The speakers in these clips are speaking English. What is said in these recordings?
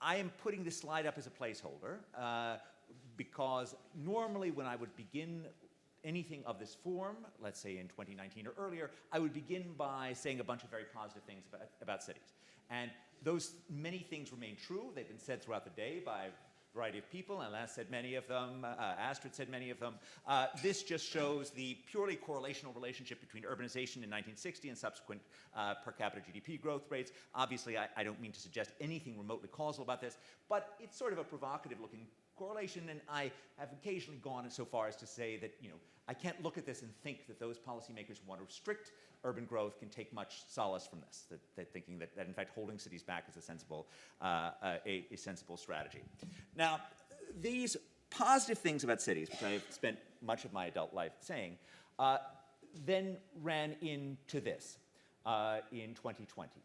I am putting this slide up as a placeholder because normally when I would begin anything of this form, let's say in 2019 or earlier, I would begin by saying a bunch of very positive things about cities. And those many things remain true. They've been said throughout the day by a variety of people. Alain said many of them. Astrid said many of them. This just shows the purely correlational relationship between urbanization in 1960 and subsequent per capita GDP growth rates. Obviously, I don't mean to suggest anything remotely causal about this, but it's sort of a provocative looking correlation, and I have occasionally gone so far as to say that, I can't look at this and think that those policymakers who want to restrict urban growth can take much solace from this, that thinking that in fact holding cities back is a sensible strategy. Now, these positive things about cities, which I've spent much of my adult life saying, then ran into this in 2020.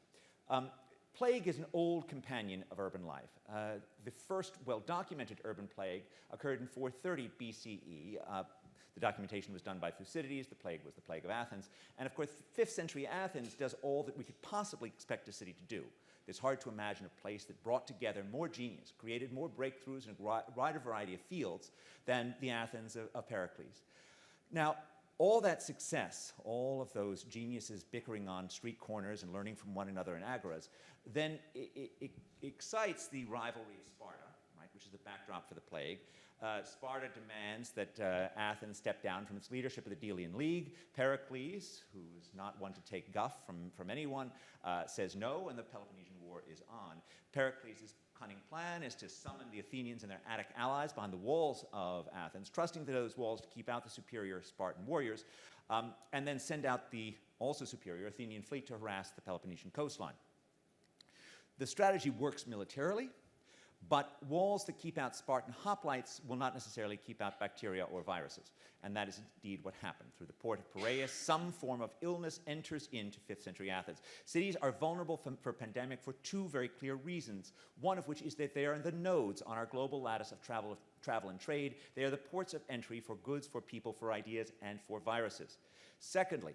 Plague is an old companion of urban life. The first well-documented urban plague occurred in 430 BCE. The documentation was done by Thucydides. The plague was the plague of Athens. And of course, 5th century Athens does all that we could possibly expect a city to do. It's hard to imagine a place that brought together more genius, created more breakthroughs in a wider variety of fields than the Athens of Pericles. Now, all that success, all of those geniuses bickering on street corners and learning from one another in agoras, then it excites the rivalry of Sparta, right, which is the backdrop for the plague. Sparta demands that Athens step down from its leadership of the Delian League. Pericles, who's not one to take guff from anyone, says no, and the Peloponnesian War is on. Pericles' cunning plan is to summon the Athenians and their Attic allies behind the walls of Athens, trusting to those walls to keep out the superior Spartan warriors, and then send out the also superior Athenian fleet to harass the Peloponnesian coastline. The strategy works militarily, but walls that keep out Spartan hoplites will not necessarily keep out bacteria or viruses. And that is indeed what happened. Through the port of Piraeus, some form of illness enters into 5th century Athens. Cities are vulnerable for pandemic for two very clear reasons, one of which is that they are the nodes on our global lattice of travel and trade. They are the ports of entry for goods, for people, for ideas, and for viruses. Secondly,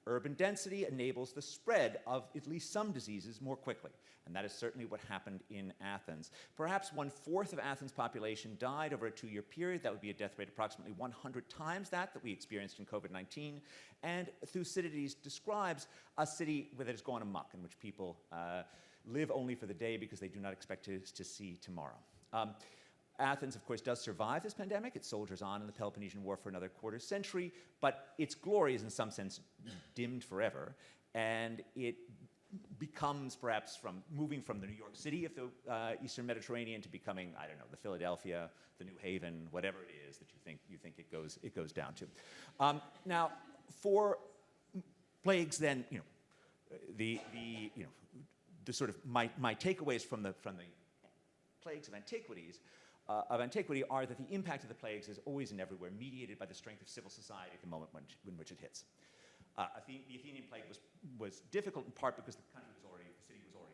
urban density enables the spread of at least some diseases more quickly. And that is certainly what happened in Athens. Perhaps 1/4 of Athens' population died over a 2-year period. That would be a death rate approximately 100 times that we experienced in COVID-19. And Thucydides describes a city that has gone amok, in which people live only for the day because they do not expect to see tomorrow. Athens, of course, does survive this pandemic. It soldiers on in the Peloponnesian War for another quarter century, but its glory is in some sense dimmed forever, and it becomes perhaps moving from the New York City of the Eastern Mediterranean to becoming, I don't know, the Philadelphia, the New Haven, whatever it is that you think it goes down to. Now, for plagues, then, the sort of my takeaways from the plagues of antiquity are that the impact of the plagues is always and everywhere mediated by the strength of civil society at the moment in which it hits. The Athenian plague was difficult in part because the city was already at war,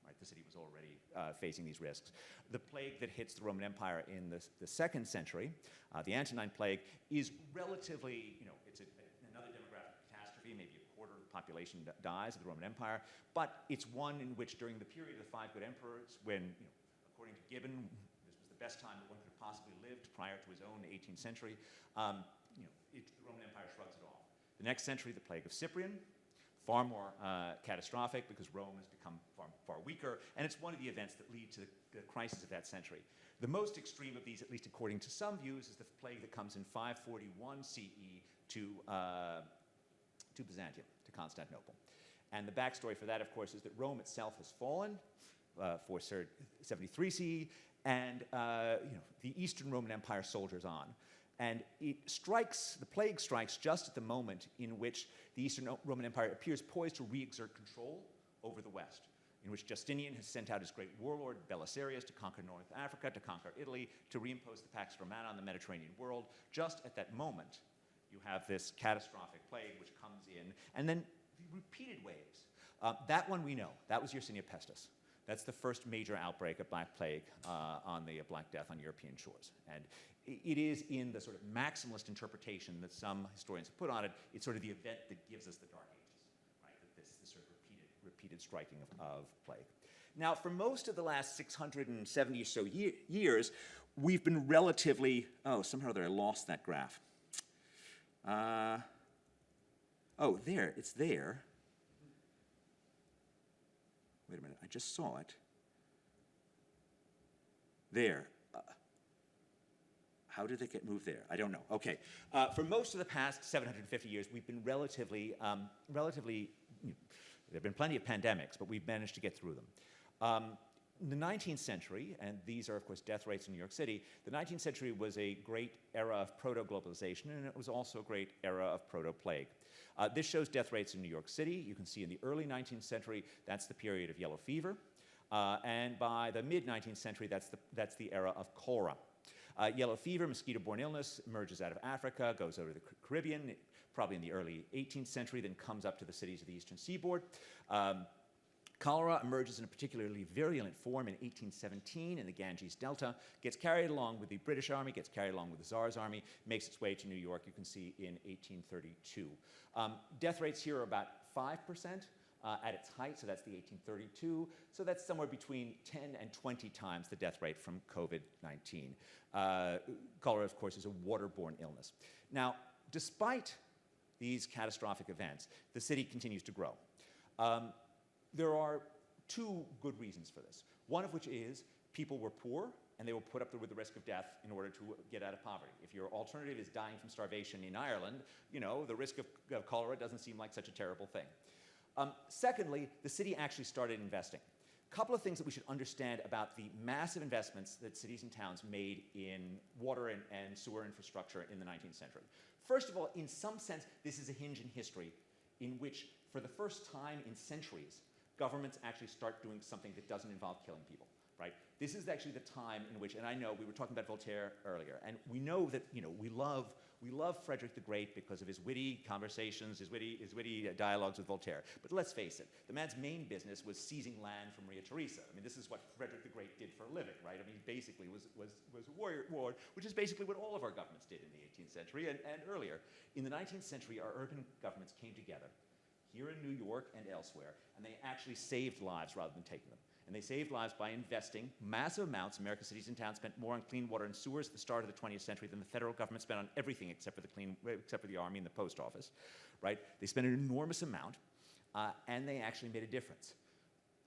right? The city was already facing these risks. The plague that hits the Roman Empire in the 2nd century, the Antonine plague, is relatively, it's another demographic catastrophe. Maybe a quarter of the population dies of the Roman Empire, but it's one in which during the period of the 5 good emperors, when, according to Gibbon, this was the best time that one could have possibly lived prior to his own 18th century, the Roman Empire shrugs it off. The next century, the plague of Cyprian, far more catastrophic because Rome has become far weaker, and it's one of the events that lead to the crisis of that century. The most extreme of these, at least according to some views, is the plague that comes in 541 CE to Byzantium, to Constantinople. And the backstory for that, of course, is that Rome itself has fallen, 473 CE, and the Eastern Roman Empire soldiers on. And the plague strikes just at the moment in which the Eastern Roman Empire appears poised to re-exert control over the West, in which Justinian has sent out his great warlord, Belisarius, to conquer North Africa, to conquer Italy, to reimpose the Pax Romana on the Mediterranean world. Just at that moment, you have this catastrophic plague which comes in, and then the repeated waves. That one we know. That was Yersinia pestis. That's the first major outbreak of Black Plague on the Black Death on European shores. And it is in the sort of maximalist interpretation that some historians have put on it, it's sort of the event that gives us the Dark Ages, right? This sort of repeated striking of plague. Now, for most of the last 670 or so years, we've been relatively, oh, somehow or other I lost that graph. Oh, there, it's there. Wait a minute, I just saw it. There. How did it get moved there? I don't know. Okay. For most of the past 750 years, we've been relatively, there have been plenty of pandemics, but we've managed to get through them. In the 19th century, and these are, of course, death rates in New York City, the 19th century was a great era of proto-globalization, and it was also a great era of proto-plague. This shows death rates in New York City. You can see in the early 19th century, that's the period of yellow fever. And by the mid-19th century, that's the era of cholera. Yellow fever, mosquito-borne illness, emerges out of Africa, goes over to the Caribbean, probably in the early 18th century, then comes up to the cities of the eastern seaboard. Cholera emerges in a particularly virulent form in 1817 in the Ganges Delta, gets carried along with the British Army, gets carried along with the Tsar's Army, makes its way to New York, you can see, in 1832. Death rates here are about 5%. At its height, so that's the 1832, so that's somewhere between 10 and 20 times the death rate from COVID-19. Cholera, of course, is a waterborne illness. Now, despite these catastrophic events, the city continues to grow. There are two good reasons for this. One of which is people were poor, and they were put up with the risk of death in order to get out of poverty. If your alternative is dying from starvation in Ireland, you know, the risk of cholera doesn't seem like such a terrible thing. Secondly, the city actually started investing. A couple of things that we should understand about the massive investments that cities and towns made in water and sewer infrastructure in the 19th century. First of all, in some sense, this is a hinge in history in which, for the first time in centuries, governments actually start doing something that doesn't involve killing people, right? This is actually the time in which, and I know we were talking about Voltaire earlier, and we know that, you know, we love Frederick the Great because of his witty conversations, his witty dialogues with Voltaire. But let's face it, the man's main business was seizing land from Maria Theresa. I mean, this is what Frederick the Great did for a living, right? I mean, basically was a warrior, which is basically what all of our governments did in the 18th century and earlier. In the 19th century, our urban governments came together here in New York and elsewhere, and they actually saved lives rather than taking them. And they saved lives by investing massive amounts. America's cities and towns spent more on clean water and sewers at the start of the 20th century than the federal government spent on everything except for the army and the post office, right? They spent an enormous amount, and they actually made a difference.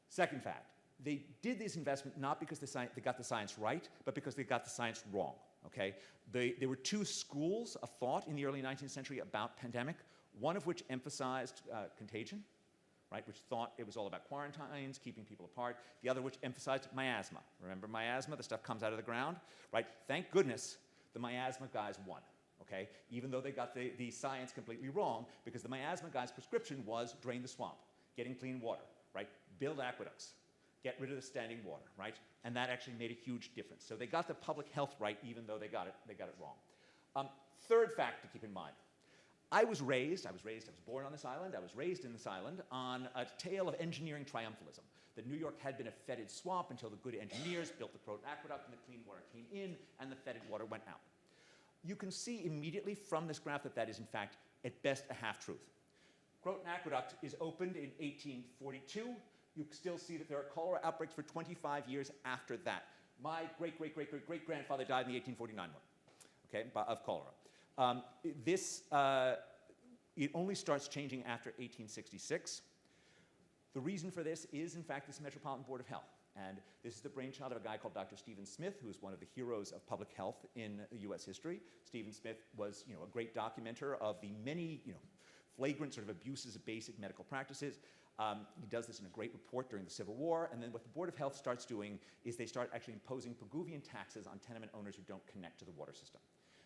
Second fact, they did this investment not because they got the science right, but because they got the science wrong, okay? There were two schools of thought in the early 19th century about pandemic, one of which emphasized contagion, right, which thought it was all about quarantines, keeping people apart. The other which emphasized miasma. Remember miasma? The stuff comes out of the ground, right? Thank goodness the miasma guys won, okay? Even though they got the science completely wrong, because the miasma guys' prescription was drain the swamp, getting clean water, right? Build aqueducts, get rid of the standing water, right? And that actually made a huge difference. So they got the public health right, even though they got it wrong. Third fact to keep in mind. I was born on this island, I was raised in this island on a tale of engineering triumphalism. That New York had been a fetid swamp until the good engineers built the Croton Aqueduct and the clean water came in and the fetid water went out. You can see immediately from this graph that that is in fact, at best, a half-truth. Croton Aqueduct is opened in 1842. You still see that there are cholera outbreaks for 25 years after that. My great-great-great-great-great-grandfather died in the 1849 one, okay, of cholera. It only starts changing after 1866. The reason for this is, in fact, this Metropolitan Board of Health. And this is the brainchild of a guy called Dr. Stephen Smith, who is one of the heroes of public health in US history. Stephen Smith was, you know, a great documenter of the many, you know, flagrant sort of abuses of basic medical practices. He does this in a great report during the Civil War. And then what the Board of Health starts doing is they start actually imposing Pigouvian taxes on tenement owners who don't connect to the water system.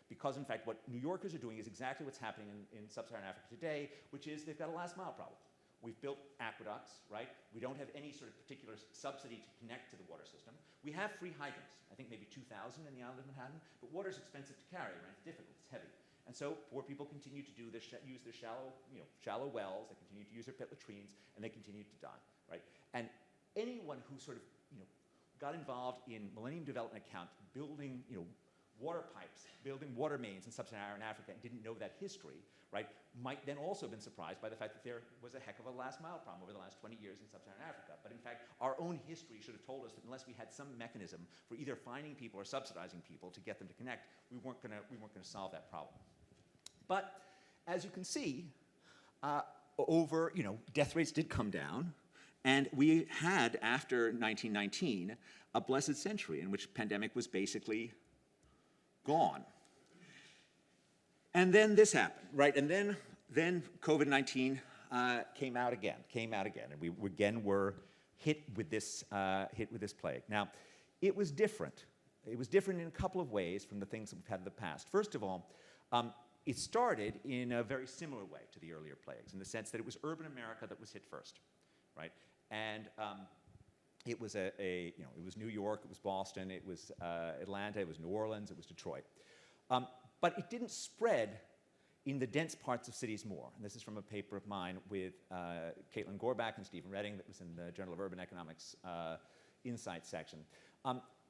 Because, in fact, what New Yorkers are doing is exactly what's happening in sub-Saharan Africa today, which is they've got a last mile problem. We've built aqueducts, right? We don't have any sort of particular subsidy to connect to the water system. We have free hydrants, I think maybe 2,000 in the island of Manhattan, but water's expensive to carry, right? It's difficult, it's heavy. And so poor people continue to use their shallow wells, they continue to use their pit latrines, and they continue to die, right? And anyone who sort of, got involved in Millennium Development Account, building, water pipes, building water mains in sub-Saharan Africa and didn't know that history, right, might then also have been surprised by the fact that there was a heck of a last mile problem over the last 20 years in sub-Saharan Africa. But in fact, our own history should have told us that unless we had some mechanism for either finding people or subsidizing people to get them to connect, we weren't gonna solve that problem. But as you can see, death rates did come down, and we had, after 1919, a blessed century in which pandemic was basically gone. And then this happened, right? And then COVID-19 came out again, and we again were hit with this plague. Now, it was different. It was different in a couple of ways from the things that we've had in the past. First of all, it started in a very similar way to the earlier plagues, in the sense that it was urban America that was hit first, right? And it was it was New York, it was Boston, it was Atlanta, it was New Orleans, it was Detroit. But it didn't spread in the dense parts of cities more. And this is from a paper of mine with Caitlin Gorbach and Stephen Redding that was in the Journal of Urban Economics Insights section.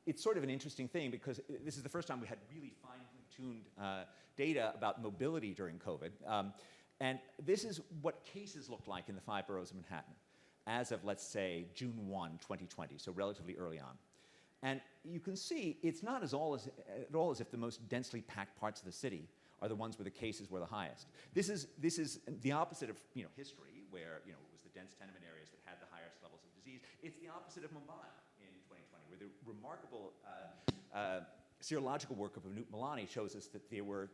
It's sort of an interesting thing because this is the first time we had really fine-tuned data about mobility during COVID. And this is what cases looked like in the 5 boroughs of Manhattan as of, let's say, June 1, 2020, so relatively early on. And you can see it's not at all as if the most densely packed parts of the city are the ones where the cases were the highest. This is the opposite of history, where it was the dense tenement areas that had the highest levels of disease. It's the opposite of Mumbai in 2020, where the remarkable serological work of Anoop Milani shows us that there were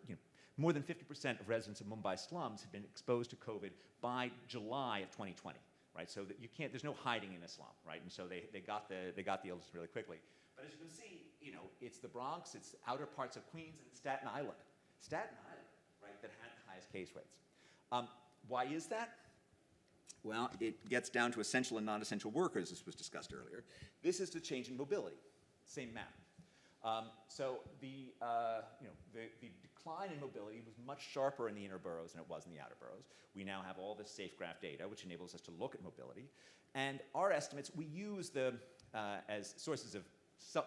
more than 50% of residents of Mumbai slums had been exposed to COVID by July of 2020. Right, so that there's no hiding in a slum, right? And so they got the illness really quickly. But as you can see, it's the Bronx, it's the outer parts of Queens, and Staten Island, right, that had the highest case rates. Why is that? Well, it gets down to essential and non-essential workers, as was discussed earlier. This is the change in mobility, same map. So the decline in mobility was much sharper in the inner boroughs than it was in the outer boroughs. We now have all this SafeGraph data, which enables us to look at mobility. And our estimates, we use as sources of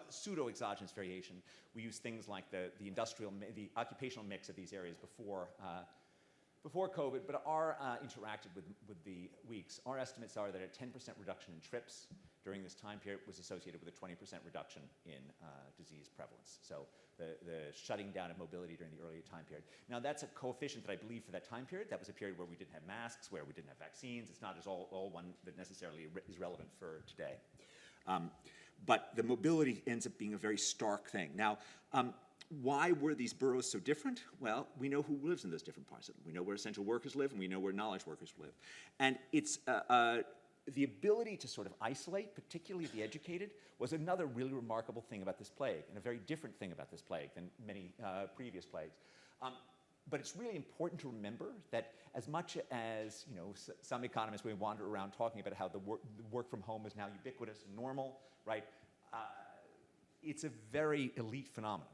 pseudo-exogenous variation, we use things like the occupational mix of these areas before COVID, but interacted with the weeks. Our estimates are that a 10% reduction in trips during this time period was associated with a 20% reduction in disease prevalence. So the shutting down of mobility during the earlier time period. Now that's a coefficient that I believe for that time period. That was a period where we didn't have masks, where we didn't have vaccines. It's not all one that necessarily is relevant for today. But the mobility ends up being a very stark thing. Now, why were these boroughs so different? Well, we know who lives in those different parts of them. We know where essential workers live, and we know where knowledge workers live. And it's the ability to sort of isolate, particularly the educated, was another really remarkable thing about this plague, and a very different thing about this plague than many previous plagues. But it's really important to remember that as much as some economists may wander around talking about how the work from home is now ubiquitous and normal, right? It's a very elite phenomenon.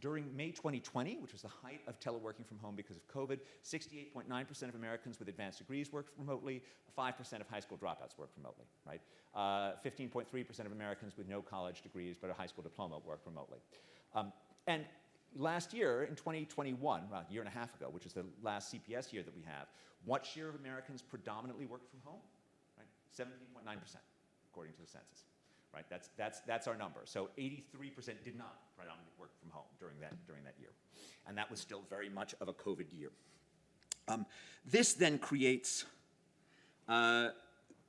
During May 2020, which was the height of teleworking from home because of COVID, 68.9% of Americans with advanced degrees worked remotely, 5% of high school dropouts worked remotely, right? 15.3% of Americans with no college degrees but a high school diploma worked remotely. And last year, in 2021, a year and a half ago, which is the last CPS year that we have, what share of Americans predominantly worked from home? Right? 17.9%, according to the census. Right? That's our number. So 83% did not predominantly work from home during that year. And that was still very much of a COVID year. This then creates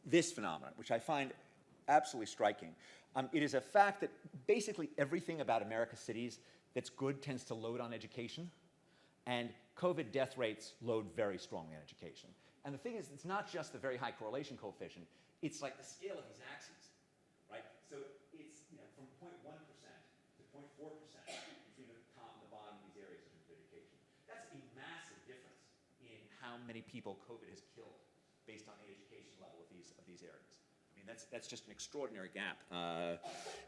this phenomenon, which I find absolutely striking. It is a fact that basically everything about America's cities that's good tends to load on education, and COVID death rates load very strongly on education. And the thing is, it's not just the very high correlation coefficient, it's like the scale of these axes. Right? So it's from 0.1% to 0.4% between the top and the bottom of these areas in terms of education. That's a massive difference in how many people COVID has killed based on the education level of these areas. I mean, that's just an extraordinary gap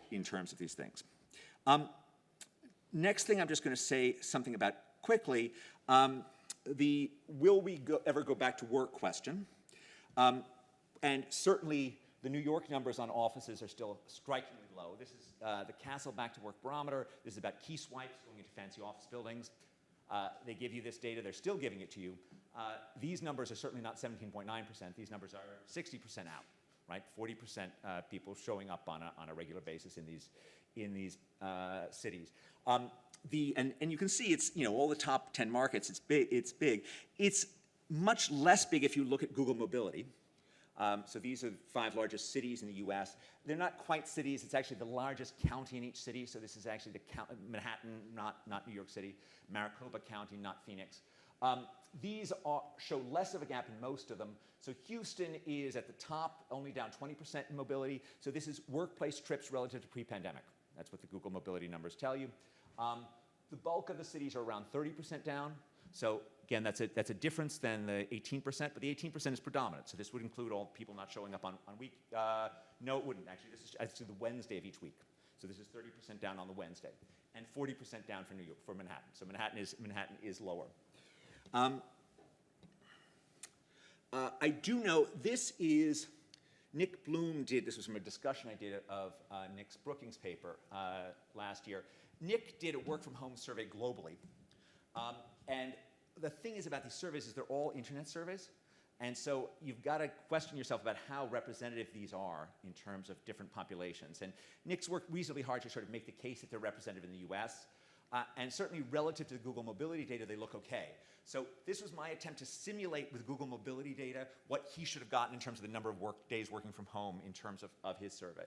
in terms of these things. Next thing I'm just going to say something about quickly, the will we ever go back to work question. And certainly, the New York numbers on offices are still strikingly low. This is the Castle Back to Work Barometer. This is about key swipes going into fancy office buildings. They give you this data. They're still giving it to you. These numbers are certainly not 17.9%. These numbers are 60% out, right? 40% people showing up on a regular basis in these cities. And you can see it's, all the top 10 markets. It's big. It's much less big if you look at Google Mobility. So these are the 5 largest cities in the US. They're not quite cities. It's actually the largest county in each city. So this is actually Manhattan, not New York City. Maricopa County, not Phoenix. These show less of a gap in most of them. So Houston is at the top, only down 20% in mobility. So this is workplace trips relative to pre-pandemic. That's what the Google Mobility numbers tell you. The bulk of the cities are around 30% down. So again, that's a difference than the 18%, but the 18% is predominant. So this would include all people not showing up on week. No, it wouldn't actually. This is actually the Wednesday of each week. So this is 30% down on the Wednesday, and 40% down for New York, for Manhattan. So Manhattan is lower. I do know this is Nick Bloom did. This was from a discussion I did of Nick's Brookings paper last year. Nick did a work from home survey globally. And the thing is about these surveys is they're all internet surveys. And so you've got to question yourself about how representative these are in terms of different populations. And Nick's worked reasonably hard to sort of make the case that they're representative in the US. And certainly relative to the Google Mobility data, they look okay. So this was my attempt to simulate with Google Mobility data what he should have gotten in terms of the number of days working from home in terms of his survey.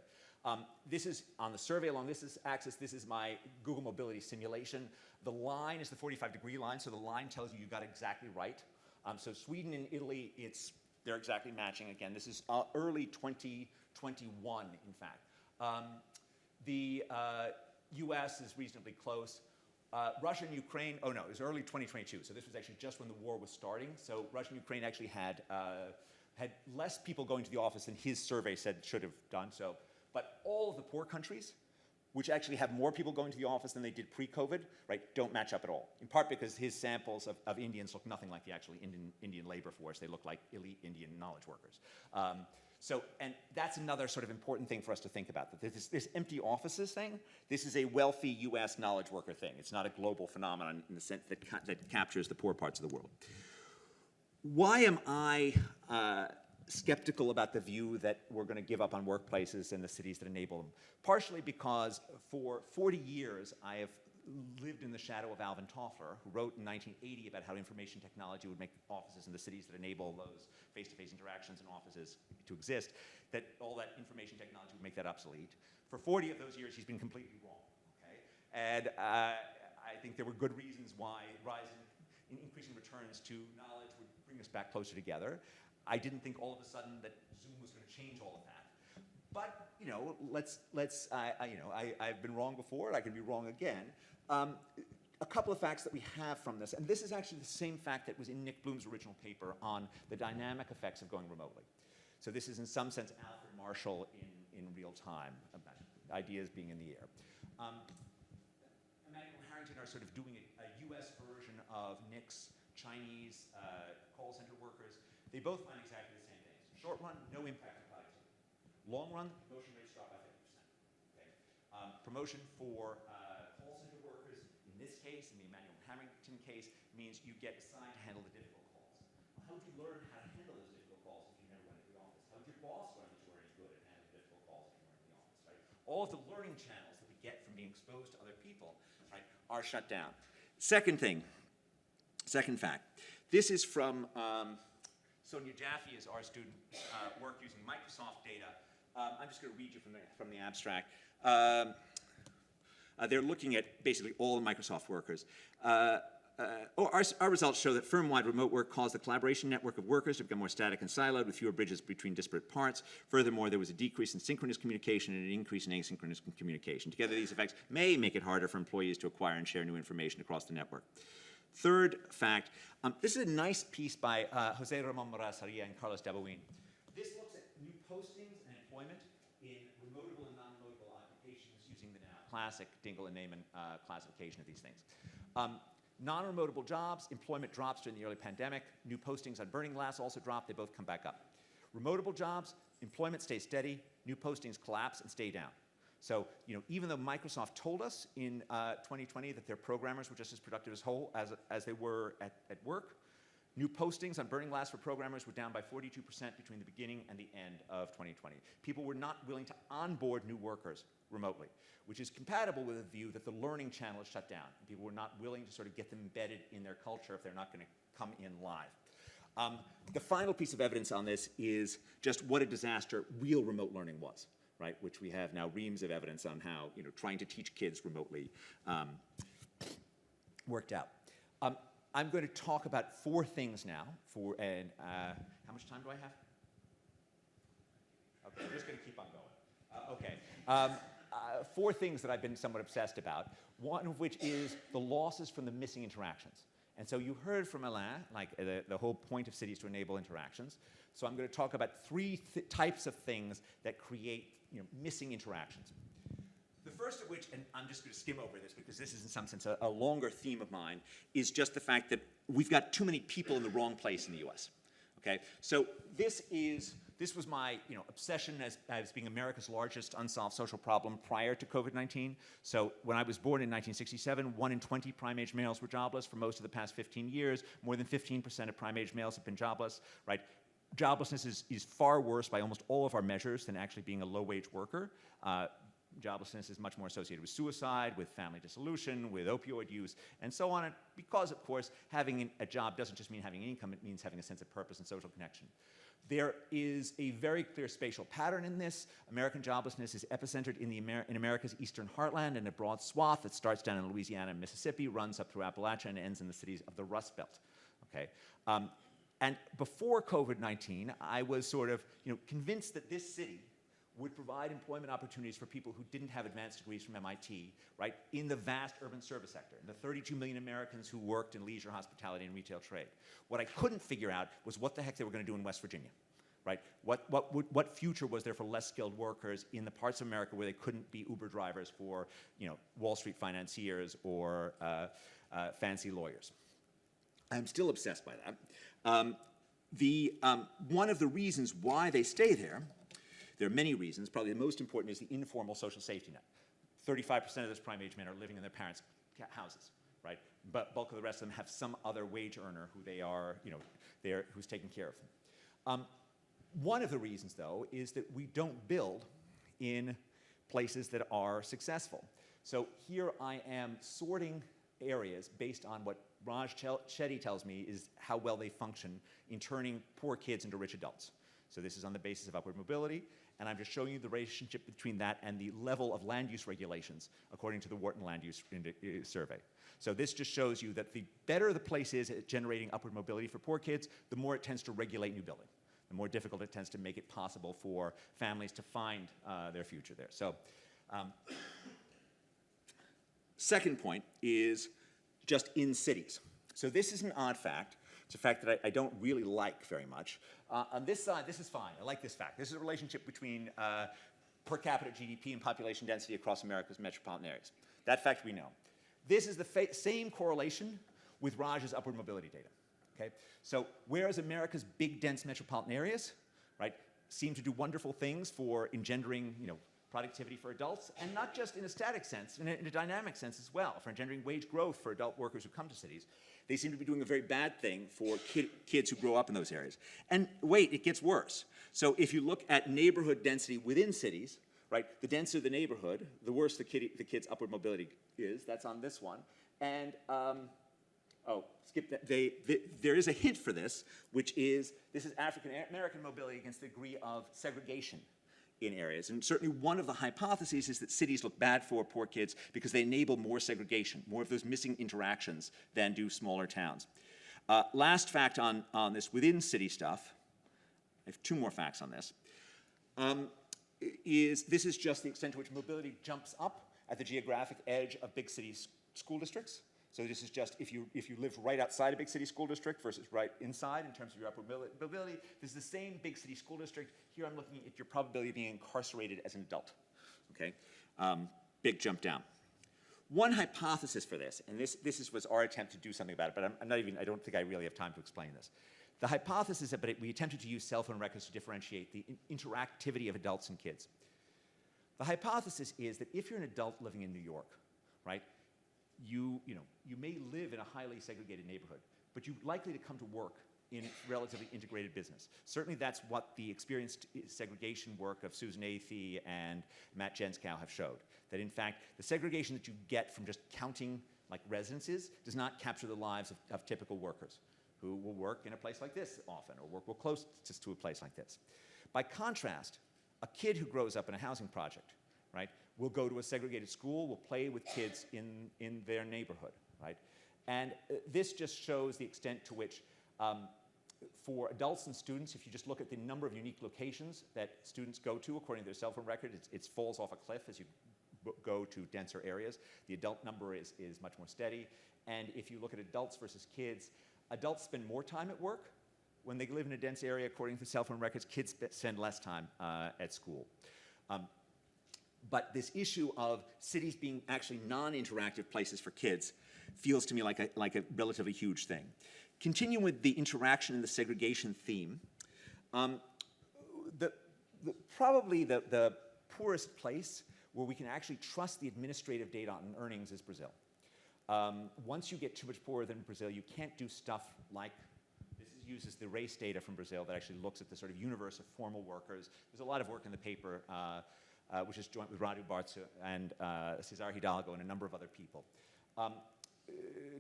This is on the survey along this axis. This is my Google Mobility simulation. The line is the 45-degree line, so the line tells you got exactly right. So Sweden and Italy, they're exactly matching again. This is early 2021, in fact. The US is reasonably close. Russia and Ukraine, it was early 2022. So this was actually just when the war was starting. So Russia and Ukraine actually had less people going to the office than his survey said should have done so. But all of the poor countries, which actually have more people going to the office than they did pre-COVID, right, don't match up at all. In part because his samples of Indians look nothing like the actual Indian labor force. They look like elite Indian knowledge workers. And that's another sort of important thing for us to think about. That this empty offices thing, this is a wealthy US knowledge worker thing. It's not a global phenomenon in the sense that captures the poor parts of the world. Why am I skeptical about the view that we're going to give up on workplaces and the cities that enable them? Partially because for 40 years I have lived in the shadow of Alvin Toffler, who wrote in 1980 about how information technology would make offices in the cities that enable those face-to-face interactions in offices to exist, that all that information technology would make that obsolete. For 40 of those years, he's been completely wrong, okay? And I think there were good reasons why rising in increasing returns to knowledge would bring us back closer together. I didn't think all of a sudden that Zoom was going to change all of that. But, I've been wrong before, I can be wrong again. A couple of facts that we have from this, and this is actually the same fact that was in Nick Bloom's original paper on the dynamic effects of going remotely. So this is in some sense Alfred Marshall in real time, about ideas being in the air. Emmanuel and Harrington are sort of doing a US version of Nick's Chinese call center workers. They both find exactly the same things. Short run, no impact on productivity. Long run, promotion rates drop by 50%. Okay? Promotion for call center workers, in this case, in the Emmanuel and Harrington case, means you get assigned to handle the difficult calls. How would you learn how to handle those difficult calls if you never went to the office? How would your boss learn that you were any good at handling difficult calls if you weren't in the office, right? All of the learning channels that we get from being exposed to other people, right, are shut down. Second fact. This is from Sonia Jaffe is our student work using Microsoft data. I'm just going to read you from the abstract. They're looking at basically all the Microsoft workers. Our results show that firm-wide remote work caused the collaboration network of workers to become more static and siloed with fewer bridges between disparate parts. Furthermore, there was a decrease in synchronous communication and an increase in asynchronous communication. Together, these effects may make it harder for employees to acquire and share new information across the network. Third fact, this is a nice piece by Jose Ramon Moraz-Haria and Carlos Dabuin. This looks at new postings and employment in remotable and non-remotable occupations using the now classic Dingle and Neyman classification of these things. Non-remotable jobs, employment drops during the early pandemic. New postings on Burning Glass also drop. They both come back up. Remotable jobs, employment stays steady. New postings collapse and stay down. So, even though Microsoft told us in 2020 that their programmers were just as productive as they were at work, new postings on Burning Glass for programmers were down by 42% between the beginning and the end of 2020. People were not willing to onboard new workers remotely, which is compatible with a view that the learning channel is shut down. People were not willing to sort of get them embedded in their culture if they're not going to come in live. The final piece of evidence on this is just what a disaster real remote learning was, right? Which we have now reams of evidence on how trying to teach kids remotely worked out. I'm going to talk about 4 things now. How much time do I have? Okay, I'm just going to keep on going. 4 things that I've been somewhat obsessed about. One of which is the losses from the missing interactions. And so you heard from Alain, like the whole point of cities to enable interactions. So I'm going to talk about 3 types of things that create missing interactions. The first of which, and I'm just going to skim over this because this is in some sense a longer theme of mine, is just the fact that we've got too many people in the wrong place in the US. Okay, so this was my obsession as being America's largest unsolved social problem prior to COVID-19. So when I was born in 1967, 1 in 20 prime-age males were jobless. For most of the past 15 years, more than 15% of prime-age males have been jobless. Right? Joblessness is far worse by almost all of our measures than actually being a low-wage worker. Joblessness is much more associated with suicide, with family dissolution, with opioid use, and so on. And because, of course, having a job doesn't just mean having income, it means having a sense of purpose and social connection. There is a very clear spatial pattern in this. American joblessness is epicentered in America's eastern heartland in a broad swath that starts down in Louisiana and Mississippi, runs up through Appalachia, and ends in the cities of the Rust Belt. Okay? And before COVID-19, I was sort of convinced that this city would provide employment opportunities for people who didn't have advanced degrees from MIT, right, in the vast urban service sector, the 32 million Americans who worked in leisure, hospitality, and retail trade. What I couldn't figure out was what the heck they were going to do in West Virginia, right? What future was there for less skilled workers in the parts of America where they couldn't be Uber drivers for, Wall Street financiers or fancy lawyers? I'm still obsessed by that. One of the reasons why they stay there, there are many reasons. Probably the most important is the informal social safety net. 35% of those prime-age men are living in their parents' houses, right? But bulk of the rest of them have some other wage earner who they are, who's taking care of them. One of the reasons, though, is that we don't build in places that are successful. So here I am sorting areas based on what Raj Chetty tells me is how well they function in turning poor kids into rich adults. So this is on the basis of upward mobility, and I'm just showing you the relationship between that and the level of land use regulations according to the Wharton Land Use Survey. So this just shows you that the better the place is at generating upward mobility for poor kids, the more it tends to regulate new building. The more difficult it tends to make it possible for families to find their future there. So second point is just in cities. So this is an odd fact. It's a fact that I don't really like very much. On this side, this is fine. I like this fact. This is a relationship between per capita GDP and population density across America's metropolitan areas. That fact we know. This is the same correlation with Raj's upward mobility data. Okay? So whereas America's big, dense metropolitan areas, right, seem to do wonderful things for engendering, productivity for adults, and not just in a static sense, in a dynamic sense as well, for engendering wage growth for adult workers who come to cities. They seem to be doing a very bad thing for kids who grow up in those areas. And wait, it gets worse. So if you look at neighborhood density within cities, right, the denser the neighborhood, the worse the kid's upward mobility is. That's on this one. And, skip that. There is a hint for this, which is, this is African American mobility against the degree of segregation in areas. And certainly one of the hypotheses is that cities look bad for poor kids because they enable more segregation, more of those missing interactions than do smaller towns. Last fact on this within city stuff, I have 2 more facts on this, this is just the extent to which mobility jumps up at the geographic edge of big city school districts. So this is just if you live right outside a big city school district versus right inside in terms of your upward mobility. This is the same big city school district. Here I'm looking at your probability of being incarcerated as an adult. Okay, big jump down. One hypothesis for this, and this was our attempt to do something about it, but I don't think I really have time to explain this. The hypothesis is that we attempted to use cell phone records to differentiate the interactivity of adults and kids. The hypothesis is that if you're an adult living in New York, right, you may live in a highly segregated neighborhood, but you're likely to come to work in relatively integrated business. Certainly that's what the experienced segregation work of Susan Athey and Matt Jenskow have showed. That in fact, the segregation that you get from just counting like residences does not capture the lives of typical workers who will work in a place like this often or work close to a place like this. By contrast, a kid who grows up in a housing project, right, will go to a segregated school, will play with kids in their neighborhood, right? And this just shows the extent to which for adults and students, if you just look at the number of unique locations that students go to according to their cell phone record, it falls off a cliff as you go to denser areas. The adult number is much more steady. And if you look at adults versus kids, adults spend more time at work when they live in a dense area according to cell phone records. Kids spend less time at school. But this issue of cities being actually non-interactive places for kids feels to me like a relatively huge thing. Continuing with the interaction and the segregation theme, probably the poorest place where we can actually trust the administrative data on earnings is Brazil. Once you get too much poorer than Brazil, you can't do stuff like, this uses the race data from Brazil that actually looks at the sort of universe of formal workers. There's a lot of work in the paper, which is joint with Radu Bartzu and Cesar Hidalgo and a number of other people,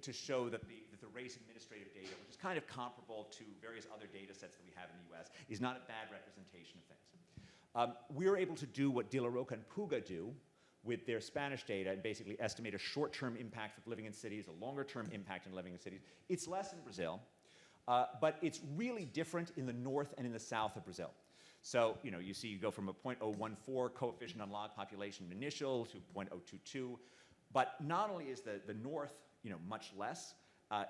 to show that the race administrative data, which is kind of comparable to various other data sets that we have in the US, is not a bad representation of things. We're able to do what De La Roca and Puga do with their Spanish data and basically estimate a short-term impact of living in cities, a longer-term impact in living in cities. It's less in Brazil, but it's really different in the north and in the south of Brazil. So, you see you go from a 0.014 coefficient on log population initial to 0.022, but not only is the north, much less,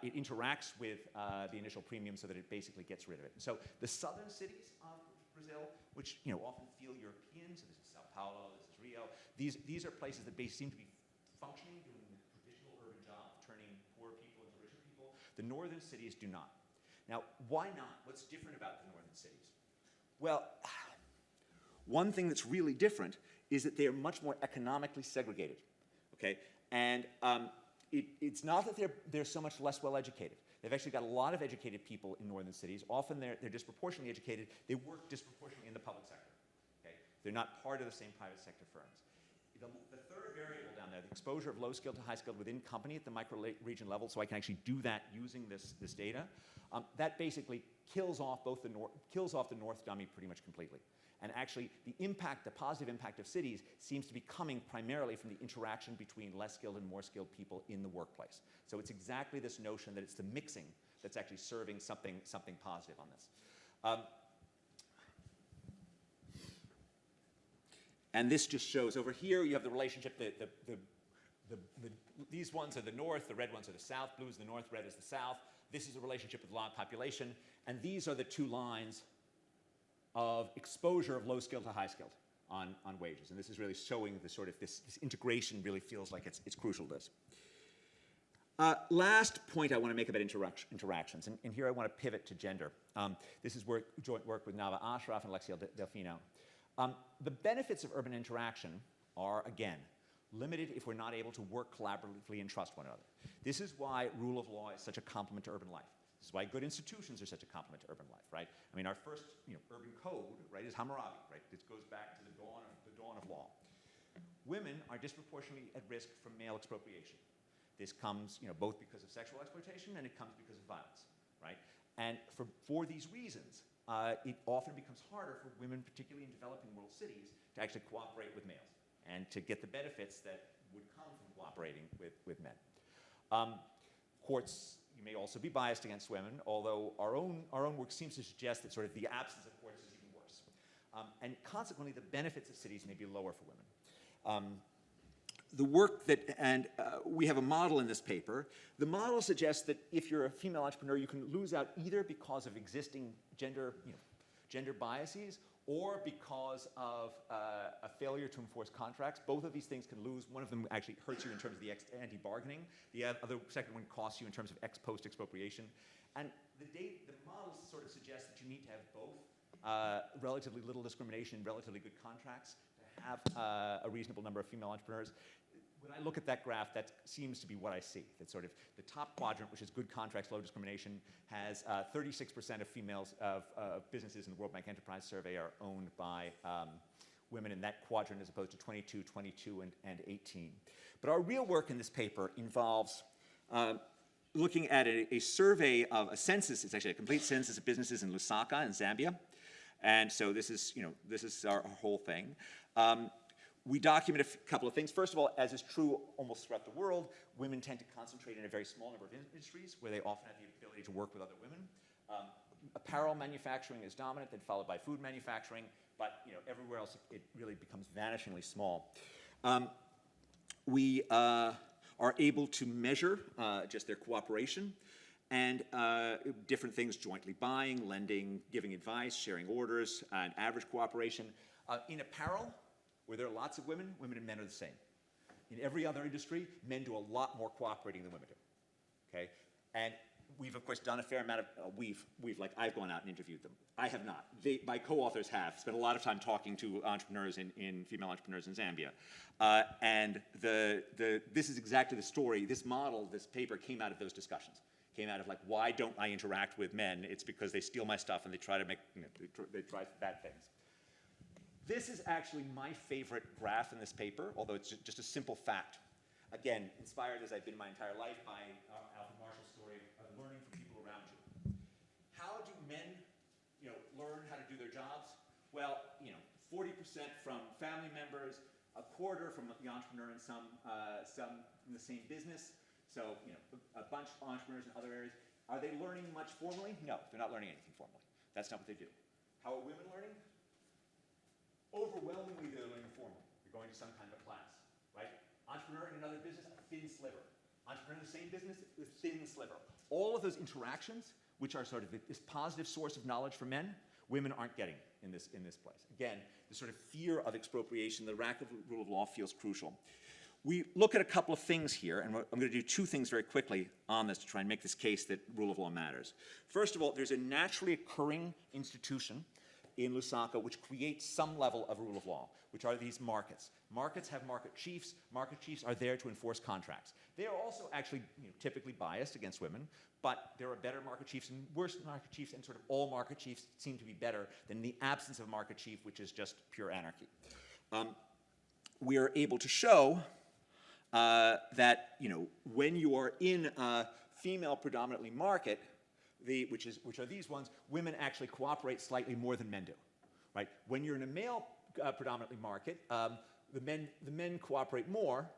it interacts with the initial premium so that it basically gets rid of it. So the southern cities of Brazil, which often feel European, so this is Sao Paulo, this is Rio, these are places that seem to be functioning, doing the traditional urban job, turning poor people into richer people. The northern cities do not. Now, why not? What's different about the northern cities? Well, one thing that's really different is that they are much more economically segregated, okay? And it's not that they're so much less well educated. They've actually got a lot of educated people in northern cities. Often they're disproportionately educated. They work disproportionately in the public sector, okay? They're not part of the same private sector firms. The third variable down there, the exposure of low skilled to high skilled within company at the micro-region level, so I can actually do that using this data, that basically kills off the north dummy pretty much completely. And actually, the positive impact of cities seems to be coming primarily from the interaction between less skilled and more skilled people in the workplace. So it's exactly this notion that it's the mixing that's actually serving something positive on this. And this just shows over here, you have the relationship, these ones are the north, the red ones are the south, blue is the north, red is the south. This is a relationship with log population, and these are the two lines of exposure of low skilled to high skilled on wages. And this is really showing the sort of this integration really feels like it's crucial to this. Last point I want to make about interactions, and here I want to pivot to gender. This is joint work with Nava Ashraf and Alexiel Delfino. The benefits of urban interaction are, again, limited if we're not able to work collaboratively and trust one another. This is why rule of law is such a complement to urban life. This is why good institutions are such a complement to urban life, right? I mean, our first urban code, right, is Hammurabi, right? This goes back to the dawn of law. Women are disproportionately at risk from male expropriation. This comes both because of sexual exploitation and it comes because of violence, right? And for these reasons, it often becomes harder for women, particularly in developing world cities, to actually cooperate with males and to get the benefits that would come from cooperating with men. Courts, you may also be biased against women, although our own work seems to suggest that sort of the absence of courts is even worse. And consequently, the benefits of cities may be lower for women. The work we have a model in this paper. The model suggests that if you're a female entrepreneur, you can lose out either because of existing gender biases or because of a failure to enforce contracts. Both of these things can lose. One of them actually hurts you in terms of the anti-bargaining. The second one costs you in terms of ex-post expropriation. And the models sort of suggest that you need to have both relatively little discrimination, relatively good contracts, to have a reasonable number of female entrepreneurs. When I look at that graph, that seems to be what I see. That sort of the top quadrant, which is good contracts, low discrimination, has 36% of females of businesses in the World Bank Enterprise Survey are owned by women in that quadrant, as opposed to 22, 22, and 18. But our real work in this paper involves looking at a survey of a census. It's actually a complete census of businesses in Lusaka in Zambia. And so this is, this is our whole thing. We document a couple of things. First of all, as is true almost throughout the world, women tend to concentrate in a very small number of industries where they often have the ability to work with other women. Apparel manufacturing is dominant, then followed by food manufacturing, but everywhere else it really becomes vanishingly small. We are able to measure just their cooperation and different things: jointly buying, lending, giving advice, sharing orders, and average cooperation. In apparel, where there are lots of women, women and men are the same. In every other industry, men do a lot more cooperating than women do. Okay, and we've of course done a fair amount of like I've gone out and interviewed them. I have not. My co-authors have spent a lot of time talking to entrepreneurs in female entrepreneurs in Zambia, and this is exactly the story. This model, this paper, came out of those discussions. Came out of like, why don't I interact with men? It's because they steal my stuff and they try to make they try bad things. This is actually my favorite graph in this paper, although it's just a simple fact. Again, inspired as I've been my entire life by Alfred Marshall's story of learning from people around you. How do men, learn how to do their jobs? Well, 40% from family members, a quarter from the entrepreneur, and some in the same business. So, a bunch of entrepreneurs in other areas. Are they learning much formally? No, they're not learning anything formally. That's not what they do. How are women learning? Overwhelmingly, they're learning formally. They're going to some kind of a class, right? Entrepreneur in another business, a thin sliver. Entrepreneur in the same business, a thin sliver. All of those interactions, which are sort of this positive source of knowledge for men, women aren't getting in this place. Again, the sort of fear of expropriation, the lack of rule of law feels crucial. We look at a couple of things here, and I'm going to do two things very quickly on this to try and make this case that rule of law matters. First of all, there's a naturally occurring institution in Lusaka which creates some level of rule of law, which are these markets. Markets have market chiefs. Market chiefs are there to enforce contracts. They are also actually typically biased against women, but there are better market chiefs and worse market chiefs, and sort of all market chiefs seem to be better than the absence of a market chief, which is just pure anarchy. We are able to show that when you are in a female predominantly market, which are these ones, women actually cooperate slightly more than men do, right? When you're in a male predominantly market, the men cooperate more,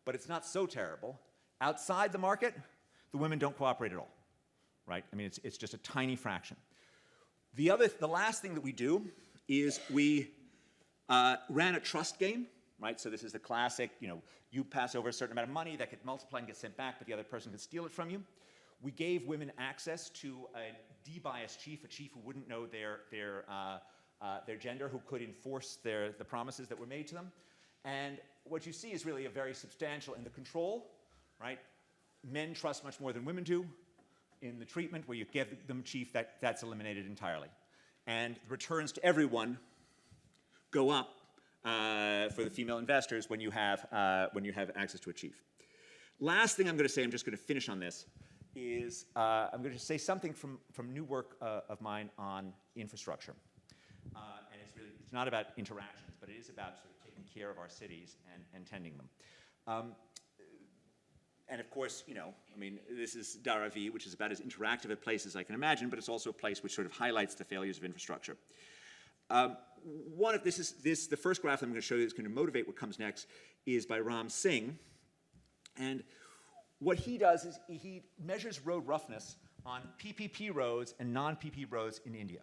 but it's not so terrible. Outside the market, the women don't cooperate at all, right? I mean, it's just a tiny fraction. The last thing that we do is we ran a trust game, right? So this is the classic, you pass over a certain amount of money that could multiply and get sent back, but the other person could steal it from you. We gave women access to a de-biased chief, a chief who wouldn't know their gender, who could enforce the promises that were made to them. And what you see is really a very substantial in the control, right? Men trust much more than women do. In the treatment, where you give them chief, that's eliminated entirely. And the returns to everyone go up for the female investors when you have access to a chief. Last thing I'm going to say, I'm just going to finish on this, is I'm going to say something from new work of mine on infrastructure. And it's not about interactions, but it is about sort of taking care of our cities and tending them. And of course, this is Dharavi, which is about as interactive a place as I can imagine, but it's also a place which sort of highlights the failures of infrastructure. The first graph I'm going to show you that's going to motivate what comes next is by Ram Singh. And what he does is he measures road roughness on PPP roads and non-PPP roads in India.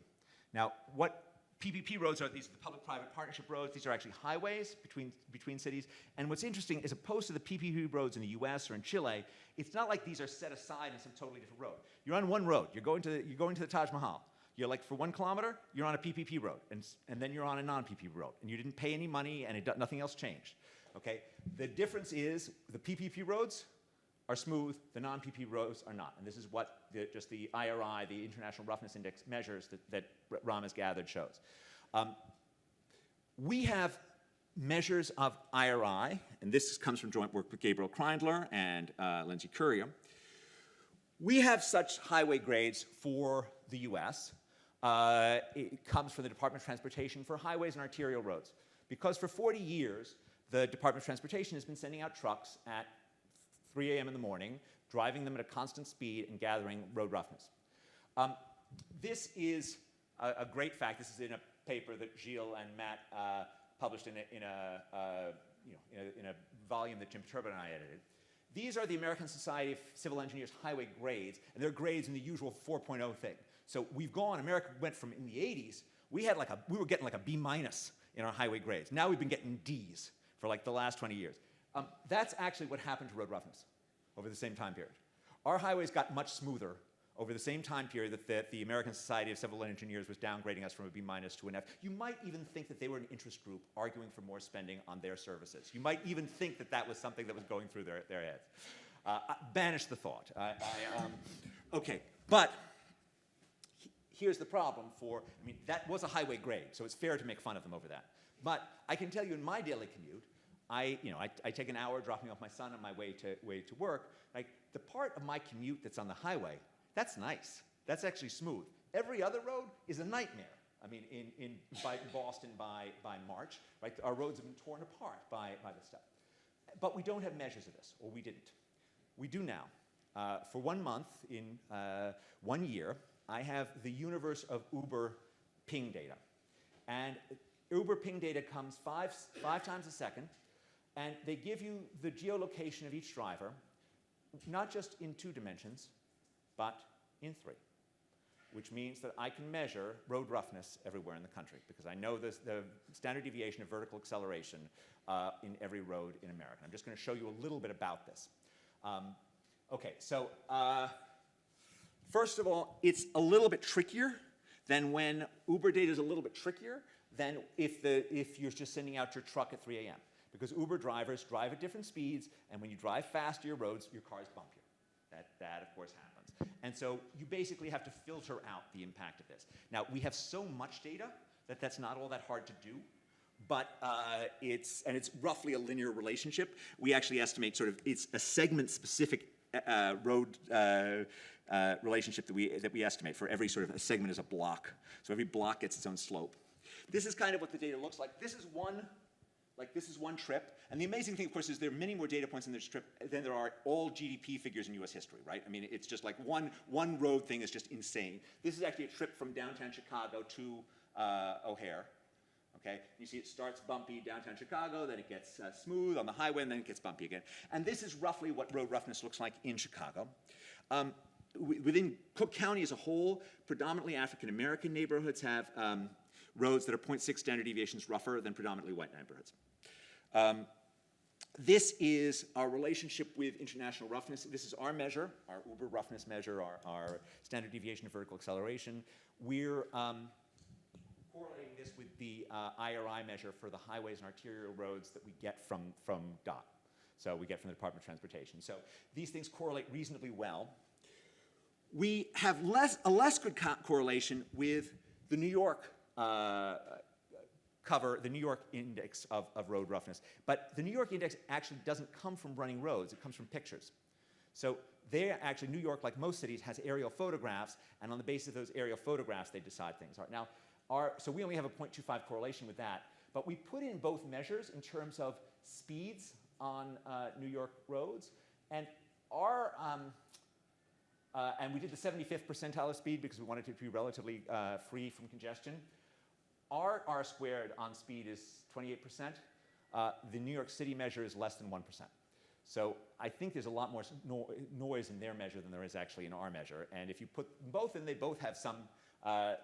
Now, what PPP roads are, these are the public-private partnership roads. These are actually highways between cities. And what's interesting, as opposed to the PPP roads in the US or in Chile, it's not like these are set aside in some totally different road. You're on one road. You're going to the Taj Mahal. You're like, for 1 kilometer, you're on a PPP road, and then you're on a non-PPP road, and you didn't pay any money, and nothing else changed. Okay? The difference is the PPP roads are smooth, the non-PPP roads are not. And this is what just the IRI, the International Roughness Index, measures that Ram has gathered shows. We have measures of IRI, and this comes from joint work with Gabriel Kreindler and Lindsay Currier. We have such highway grades for the US. It comes from the Department of Transportation for highways and arterial roads. Because for 40 years, the Department of Transportation has been sending out trucks at 3 a.m. in the morning, driving them at a constant speed and gathering road roughness. This is a great fact. This is in a paper that Gilles and Matt published in a volume that Jim Turbin and I edited. These are the American Society of Civil Engineers highway grades, and they're grades in the usual 4.0 thing. So we've gone, America went from, in the 80s, we were getting like a B- in our highway grades. Now we've been getting Ds for like the last 20 years. That's actually what happened to road roughness over the same time period. Our highways got much smoother over the same time period that the American Society of Civil Engineers was downgrading us from a B- to an F. You might even think that they were an interest group arguing for more spending on their services. You might even think that that was something that was going through their heads. Banish the thought. Okay, but here's the problem that was a highway grade, so it's fair to make fun of them over that. But I can tell you in my daily commute, I take an hour dropping off my son on my way to work. Like, the part of my commute that's on the highway, that's nice. That's actually smooth. Every other road is a nightmare. I mean, in Boston by March, right? Our roads have been torn apart by this stuff. But we don't have measures of this, or we didn't. We do now. For 1 month in 1 year, I have the universe of Uber ping data. And Uber ping data comes five times a second, and they give you the geolocation of each driver, not just in 2 dimensions, but in 3, which means that I can measure road roughness everywhere in the country, because I know the standard deviation of vertical acceleration in every road in America. I'm just going to show you a little bit about this. Okay, so first of all, it's a little bit trickier than when Uber data is a little bit trickier than if you're just sending out your truck at 3 a.m. Because Uber drivers drive at different speeds, and when you drive fast to your roads, your cars bump you. That of course happens. And so you basically have to filter out the impact of this. Now, we have so much data that that's not all that hard to do, but it's roughly a linear relationship. We actually estimate it's a segment-specific road relationship that we estimate for every a segment is a block. So every block gets its own slope. This is kind of what the data looks like. This is one trip. And the amazing thing, of course, is there are many more data points in this trip than there are all GDP figures in US history, right? I mean, it's just like one road thing is just insane. This is actually a trip from downtown Chicago to O'Hare. Okay, you see it starts bumpy downtown Chicago, then it gets smooth on the highway, and then it gets bumpy again. And this is roughly what road roughness looks like in Chicago. Within Cook County as a whole, predominantly African-American neighborhoods have roads that are 0.6 standard deviations rougher than predominantly white neighborhoods. This is our relationship with international roughness. This is our measure, our Uber roughness measure, our standard deviation of vertical acceleration. We're correlating this with the IRI measure for the highways and arterial roads that we get from DOT. So we get from the Department of Transportation. So these things correlate reasonably well. We have a less good correlation with the New York the New York index of road roughness. But the New York index actually doesn't come from running roads, it comes from pictures. So New York, like most cities, has aerial photographs, and on the basis of those aerial photographs, they decide things. Now, so we only have a 0.25 correlation with that, but we put in both measures in terms of speeds on New York roads, and and we did the 75th percentile of speed because we wanted it to be relatively free from congestion. Our R squared on speed is 28%. The New York City measure is less than 1%. So I think there's a lot more noise in their measure than there is actually in our measure. And if you put them both in, they both have some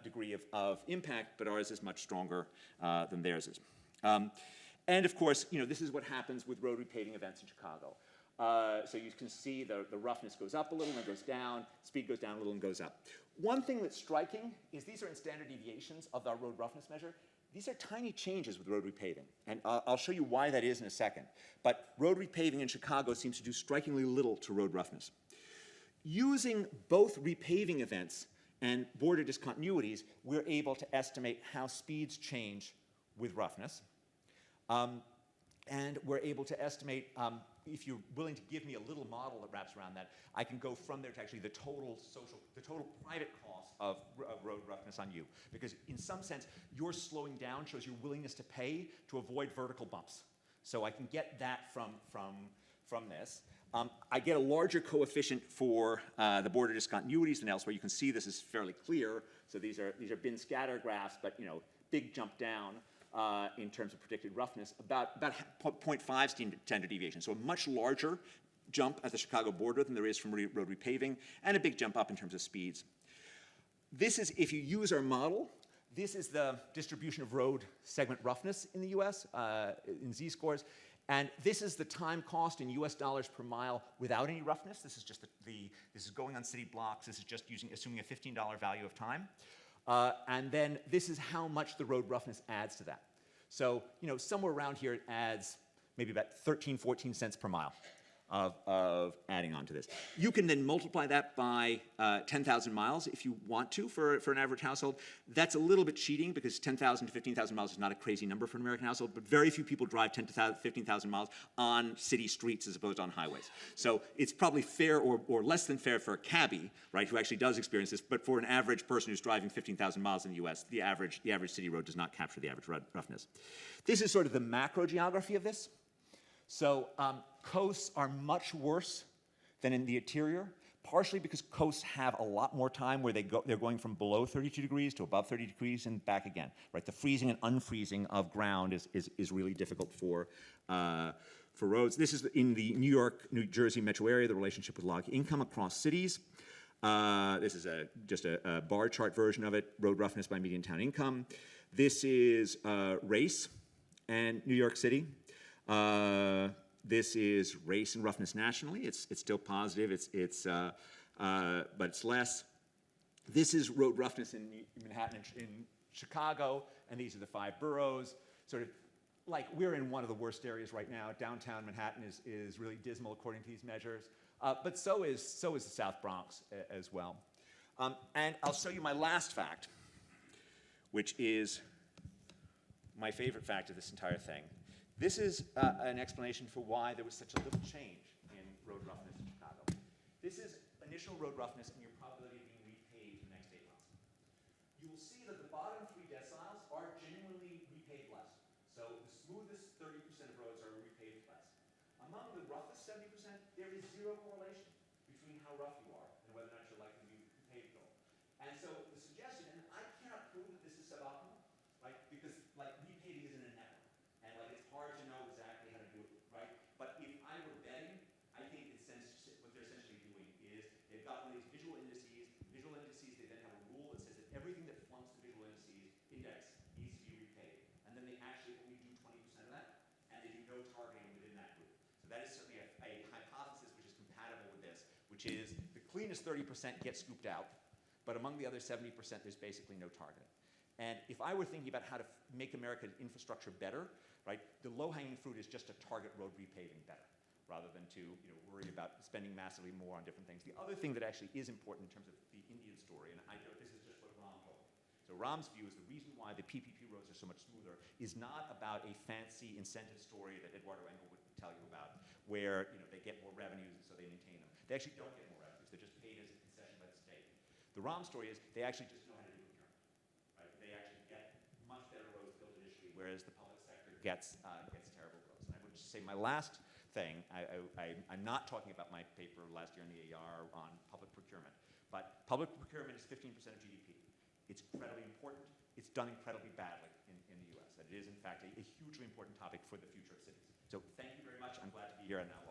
degree of impact, but ours is much stronger than theirs is. And of course, this is what happens with road repaving events in Chicago. So you can see the roughness goes up a little and it goes down, speed goes down a little and goes up. One thing that's striking is these are in standard deviations of our road roughness measure. These are tiny changes with road repaving, and I'll show you why that is in a second. But road repaving in Chicago seems to do strikingly little to road roughness. Using both repaving events and border discontinuities, we're able to estimate how speeds change with roughness. And we're able to estimate, if you're willing to give me a little model that wraps around that, I can go from there to actually the total private cost of road roughness on you. Because in some sense, your slowing down shows your willingness to pay to avoid vertical bumps. So I can get that from this. I get a larger coefficient for the border discontinuities than elsewhere. You can see this is fairly clear. So these are bin scatter graphs, but big jump down in terms of predicted roughness, about 0.5 standard deviation. So a much larger jump at the Chicago border than there is from road repaving, and a big jump up in terms of speeds. This is, if you use our model, this is the distribution of road segment roughness in the US in Z-scores. And this is the time cost in US dollars per mile without any roughness. This is just this is going on city blocks. This is just assuming a $15 value of time. And then this is how much the road roughness adds to that. So, somewhere around here it adds maybe about 13, 14 cents per mile of adding on to this. You can then multiply that by 10,000 miles if you want to for an average household. That's a little bit cheating because 10,000 to 15,000 miles is not a crazy number for an American household, but very few people drive 10,000 to 15,000 miles on city streets as opposed to on highways. So it's probably fair or less than fair for a cabbie, right, who actually does experience this, but for an average person who's driving 15,000 miles in the US, the average city road does not capture the average roughness. This is sort of the macro geography of this. So coasts are much worse than in the interior, partially because coasts have a lot more time where they're going from below 32 degrees to above 30 degrees and back again, right? The freezing and unfreezing of ground is really difficult for roads. This is in the New York, New Jersey metro area, the relationship with log income across cities. This is just a bar chart version of it, road roughness by median town income. This is race and New York City. This is race and roughness nationally. It's still positive. But it's less. This is road roughness in Manhattan and in Chicago, and these are the 5 boroughs. Sort of like we're in one of the worst areas right now. Downtown Manhattan is really dismal according to these measures. But so is the South Bronx as well. And I'll show you my last fact, which is my favorite fact of this entire thing. This is an explanation for why there was such a little change in road roughness in Chicago. This is initial road roughness and your probability of being repaved in the next 8 months. You will see that the bottom 3 deciles are genuinely repaved less. So the smoothest 30% of roads are repaved less. Among the roughest 70%, there is zero correlation between how rough you are and whether or not you're likely to be repaved at all. And so the suggestion, and I cannot prove that this is suboptimal, right? Because repaving isn't a network. And it's hard to know exactly how to do it, right? But if I were betting, I think what they're essentially doing is they've got one of these visual indices. Visual indices, they then have a rule that says that everything that flunks the visual indices index needs to be repaved. And then they actually only do 20% of that, and they do no targeting within that group. So that is certainly a hypothesis which is compatible with this, which is the cleanest 30% gets scooped out, but among the other 70%, there's basically no targeting. And if I were thinking about how to make America's infrastructure better, right, the low-hanging fruit is just to target road repaving better, rather than to worry about spending massively more on different things. The other thing that actually is important in terms of the Indian story, and I know this is just what Ram told me. So Ram's view is the reason why the PPP roads are so much smoother is not about a fancy incentive story that Eduardo Engel would tell you about, where they get more revenues and so they maintain them. They actually don't get more revenues. They're just paid as a concession by the state. The Ram story is they actually just know how to do procurement. Right? They actually get much better roads built initially, whereas the public sector gets terrible roads. And I would just say my last thing, I'm not talking about my paper last year in the AR on public procurement, but public procurement is 15% of GDP. It's incredibly important. It's done incredibly badly in the US. And it is, in fact, a hugely important topic for the future of cities. So thank you very much. I'm glad to be here now.